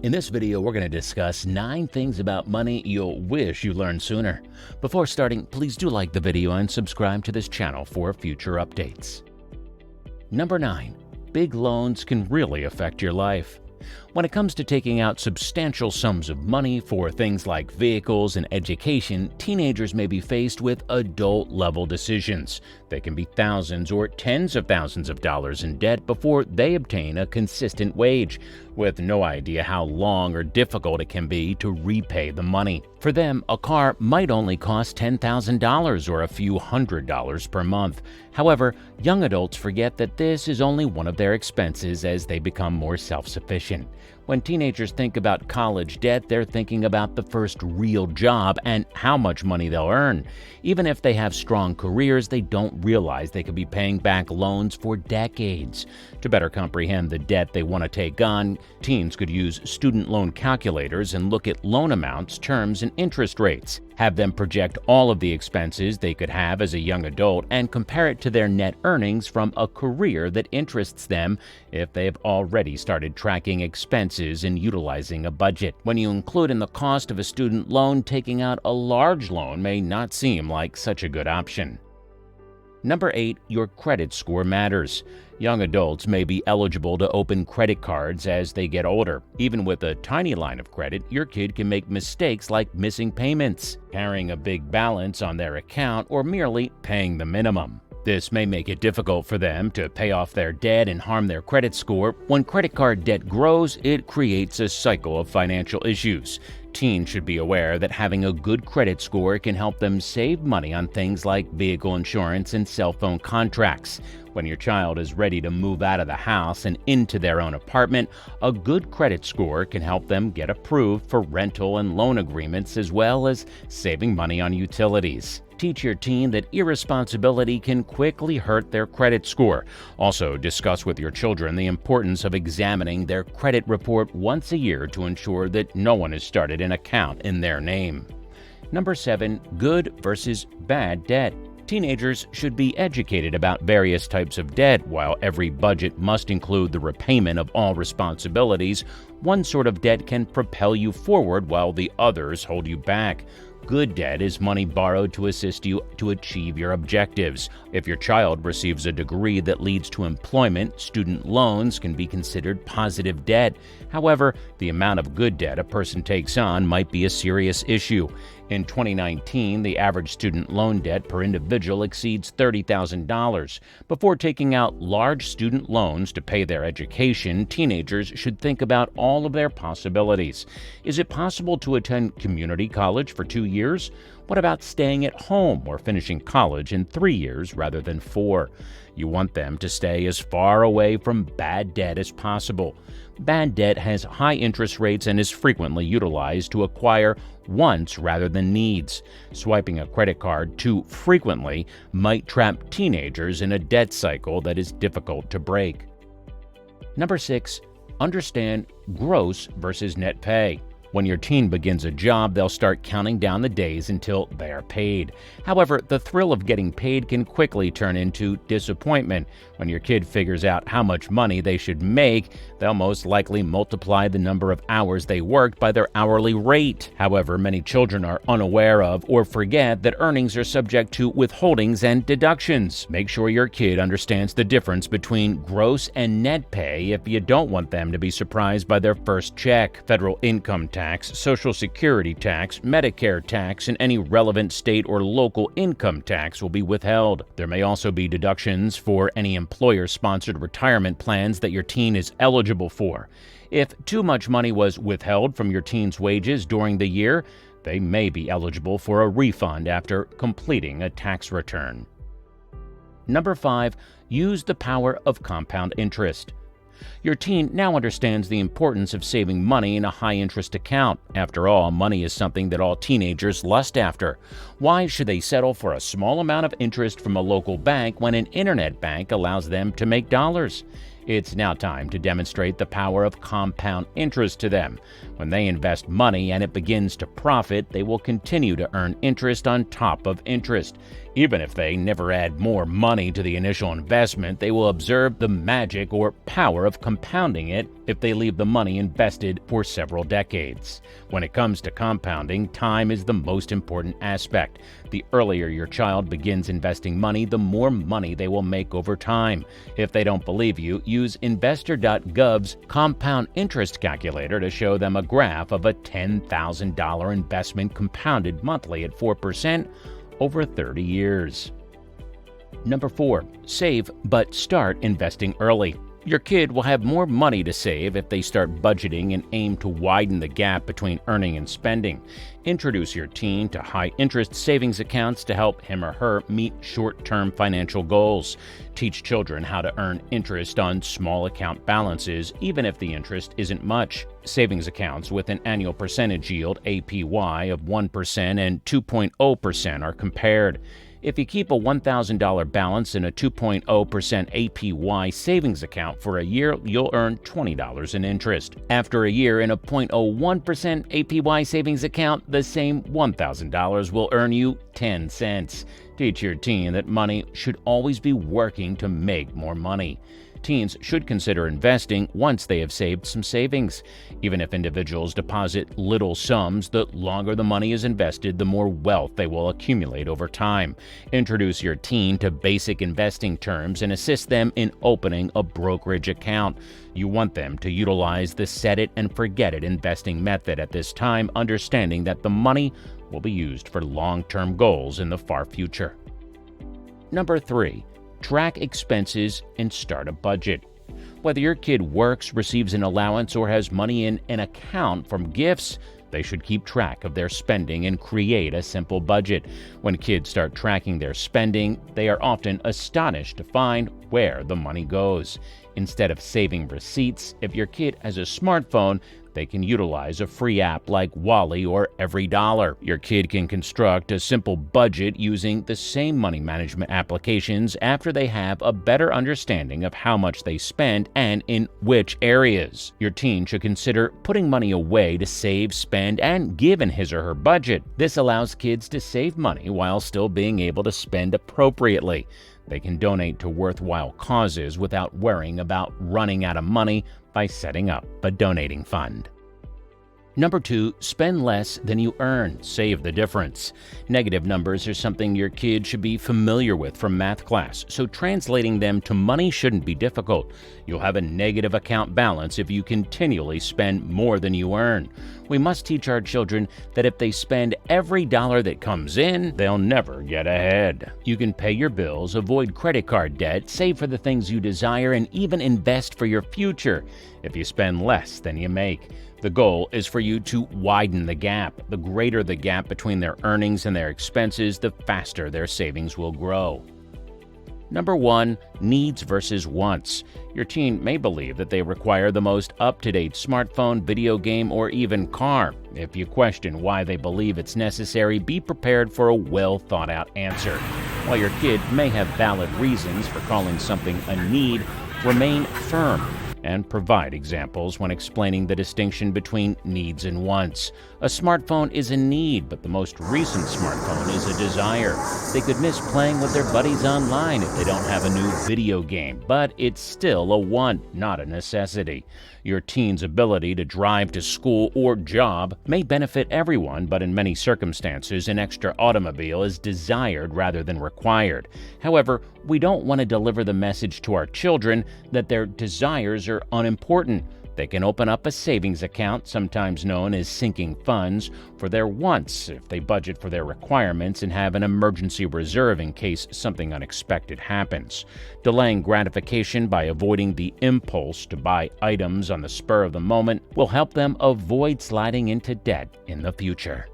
In this video, we're going to discuss 9 things about money you'll wish you learned sooner. Before starting, please do like the video and subscribe to this channel for future updates. Number 9. Big loans can really affect your life. When it comes to taking out substantial sums of money for things like vehicles and education, teenagers may be faced with adult-level decisions. They can be thousands or tens of thousands of dollars in debt before they obtain a consistent wage, with no idea how long or difficult it can be to repay the money. For them, a car might only cost $10,000 or a few $100s per month. However, young adults forget that this is only one of their expenses as they become more self-sufficient. When teenagers think about college debt, they're thinking about the first real job and how much money they'll earn. Even if they have strong careers, they don't realize they could be paying back loans for decades. To better comprehend the debt they want to take on, teens could use student loan calculators and look at loan amounts, terms, and interest rates. Have them project all of the expenses they could have as a young adult and compare it to their net earnings from a career that interests them if they have already started tracking expenses and utilizing a budget. When you include in the cost of a student loan, taking out a large loan may not seem like such a good option. Number 8. Your credit score matters. Young adults may be eligible to open credit cards as they get older. Even with a tiny line of credit, your kid can make mistakes like missing payments, carrying a big balance on their account, or merely paying the minimum. This may make it difficult for them to pay off their debt and harm their credit score. When credit card debt grows, it creates a cycle of financial issues. Teens should be aware that having a good credit score can help them save money on things like vehicle insurance and cell phone contracts. When your child is ready to move out of the house and into their own apartment, a good credit score can help them get approved for rental and loan agreements, as well as saving money on utilities. Teach your teen that irresponsibility can quickly hurt their credit score. Also, discuss with your children the importance of examining their credit report once a year to ensure that no one has started an account in their name. Number 7. Good versus bad debt. Teenagers should be educated about various types of debt. While every budget must include the repayment of all responsibilities, one sort of debt can propel you forward while the others hold you back. Good debt is money borrowed to assist you to achieve your objectives. If your child receives a degree that leads to employment, student loans can be considered positive debt. However, the amount of good debt a person takes on might be a serious issue. In 2019, the average student loan debt per individual exceeds $30,000. Before taking out large student loans to pay their education, teenagers should think about all of their possibilities. Is it possible to attend community college for 2 years? What about staying at home or finishing college in 3 years rather than 4? You want them to stay as far away from bad debt as possible. Bad debt has high interest rates and is frequently utilized to acquire wants rather than needs. Swiping a credit card too frequently might trap teenagers in a debt cycle that is difficult to break. Number 6. Understand gross versus net pay. When your teen begins a job, they'll start counting down the days until they are paid. However, the thrill of getting paid can quickly turn into disappointment. When your kid figures out how much money they should make, they'll most likely multiply the number of hours they worked by their hourly rate. However, many children are unaware of or forget that earnings are subject to withholdings and deductions. Make sure your kid understands the difference between gross and net pay if you don't want them to be surprised by their first check. Federal income tax, Social Security tax, Medicare tax, and any relevant state or local income tax will be withheld. There may also be deductions for any employer-sponsored retirement plans that your teen is eligible for. If too much money was withheld from your teen's wages during the year, they may be eligible for a refund after completing a tax return. Number 5. Use the power of compound interest. Your teen now understands the importance of saving money in a high-interest account. After all, money is something that all teenagers lust after. Why should they settle for a small amount of interest from a local bank when an internet bank allows them to make dollars? It's now time to demonstrate the power of compound interest to them. When they invest money and it begins to profit, they will continue to earn interest on top of interest. Even if they never add more money to the initial investment, they will observe the magic or power of compounding it if they leave the money invested for several decades. When it comes to compounding, time is the most important aspect. The earlier your child begins investing money, the more money they will make over time. If they don't believe you, use investor.gov's compound interest calculator to show them a graph of a $10,000 investment compounded monthly at 4% over 30 years. Number 4. Save, but start investing early. Your kid will have more money to save if they start budgeting and aim to widen the gap between earning and spending. Introduce your teen to high-interest savings accounts to help him or her meet short-term financial goals. Teach children how to earn interest on small account balances, even if the interest isn't much. Savings accounts with an annual percentage yield APY of 1% and 2.0% are compared. If you keep a $1,000 balance in a 2.0% APY savings account for a year, you'll earn $20 in interest. After a year in a 0.01% APY savings account, the same $1,000 will earn you 10 cents. Teach your teen that money should always be working to make more money. Teens should consider investing once they have saved some savings. Even if individuals deposit little sums, the longer the money is invested, the more wealth they will accumulate over time. Introduce your teen to basic investing terms and assist them in opening a brokerage account. You want them to utilize the set it and forget it investing method at this time, understanding that the money will be used for long-term goals in the far future. Number 3. Track expenses and start a budget. Whether your kid works, receives an allowance, or has money in an account from gifts, they should keep track of their spending and create a simple budget. When kids start tracking their spending, they are often astonished to find where the money goes. Instead of saving receipts, if your kid has a smartphone, they can utilize a free app like Wally or Every Dollar. Your kid can construct a simple budget using the same money management applications after they have a better understanding of how much they spend and in which areas. Your teen should consider putting money away to save, spend, and give in his or her budget. This allows kids to save money while still being able to spend appropriately. They can donate to worthwhile causes without worrying about running out of money by setting up a donating fund. Number 2, spend less than you earn. Save the difference. Negative numbers are something your kid should be familiar with from math class, so translating them to money shouldn't be difficult. You'll have a negative account balance if you continually spend more than you earn. We must teach our children that if they spend every dollar that comes in, they'll never get ahead. You can pay your bills, avoid credit card debt, save for the things you desire, and even invest for your future if you spend less than you make. The goal is for you to widen the gap. The greater the gap between their earnings and their expenses, the faster their savings will grow. Number 1, needs versus wants. Your teen may believe that they require the most up-to-date smartphone, video game, or even car. If you question why they believe it's necessary, be prepared for a well-thought-out answer. While your kid may have valid reasons for calling something a need, remain firm and provide examples when explaining the distinction between needs and wants. A smartphone is a need, but the most recent smartphone is a desire. They could miss playing with their buddies online if they don't have a new video game, but it's still a want, not a necessity. Your teen's ability to drive to school or job may benefit everyone, but in many circumstances, an extra automobile is desired rather than required. However, we don't want to deliver the message to our children that their desires are unimportant. They can open up a savings account, sometimes known as sinking funds, for their wants if they budget for their requirements and have an emergency reserve in case something unexpected happens. Delaying gratification by avoiding the impulse to buy items on the spur of the moment will help them avoid sliding into debt in the future.